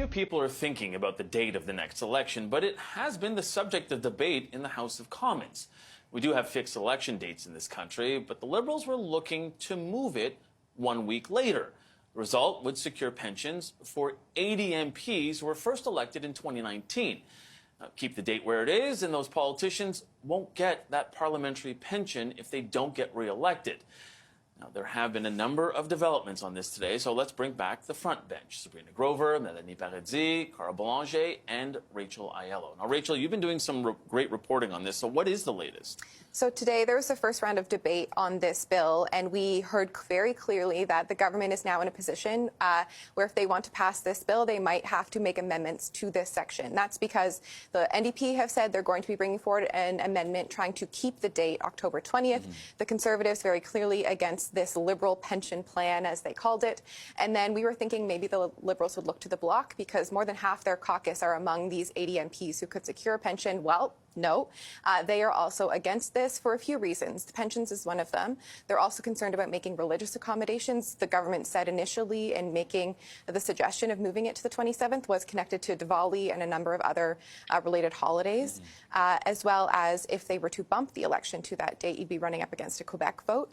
few people are thinking about the date of the next election, but it has been the subject of debate in the House of Commons. We do have fixed election dates in this country, but the Liberals were looking to move it 1 week later. The result would secure pensions for 80 MPs who were first elected in 2019. Keep the date where it is, and those politicians won't get that parliamentary pension if they don't get re-elected. Now, there have been a number of developments on this today, so let's bring back the front bench. Sabrina Grover, Melanie Paradis, Carl Boulanger, and Rachel Aiello. Now, Rachel, you've been doing some great reporting on this, so what is the latest? So today there was the first round of debate on this bill, and we heard very clearly that the government is now in a position where if they want to pass this bill, they might have to make amendments to this section. That's because the NDP have said they're going to be bringing forward an amendment trying to keep the date October 20th. The Conservatives very clearly against this Liberal pension plan, as they called it. And then we were thinking maybe the Liberals would look to the Bloc because more than half their caucus are among these 80 MPs who could secure a pension. Well, no, they are also against this for a few reasons. The pensions is one of them. They're also concerned about making religious accommodations. The government said initially in making the suggestion of moving it to the 27th was connected to Diwali and a number of other related holidays, as well as if they were to bump the election to that date, you'd be running up against a Quebec vote.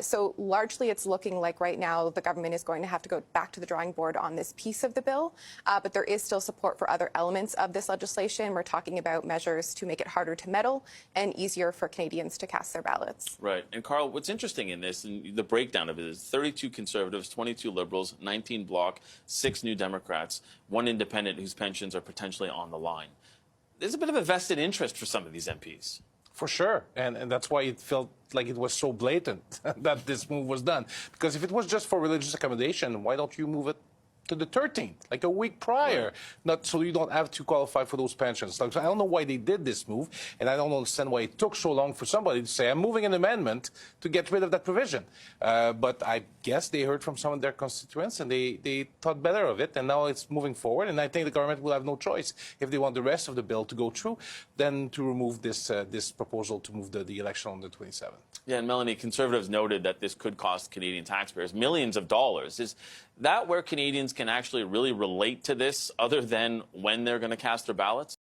So largely it's looking like right now the government is going to have to go back to the drawing board on this piece of the bill, but there is still support for other elements of this legislation. We're talking about measures to make it harder to meddle and easier for Canadians to cast their ballots. Right. And Carl, what's interesting in this, and the breakdown of it is 32 Conservatives, 22 Liberals, 19 Bloc, 6 New Democrats, 1 Independent whose pensions are potentially on the line. There's a bit of a vested interest for some of these MPs. For sure, and that's why it felt like it was so blatant that this move was done. Because if it was just for religious accommodation, why don't you move it to the 13th, like a week prior, right, not so you don't have to qualify for those pensions. Like, so I don't know why they did this move, and I don't understand why it took so long for somebody to say, I'm moving an amendment to get rid of that provision. But I guess they heard from some of their constituents, and they thought better of it, and now it's moving forward, and I think the government will have no choice, if they want the rest of the bill to go through, than to remove this, this proposal to move the election on the 27th. Yeah, and Melanie, Conservatives noted that this could cost Canadian taxpayers millions of dollars. Is that where Canadians can actually really relate to this, other than when they're going to cast their ballots?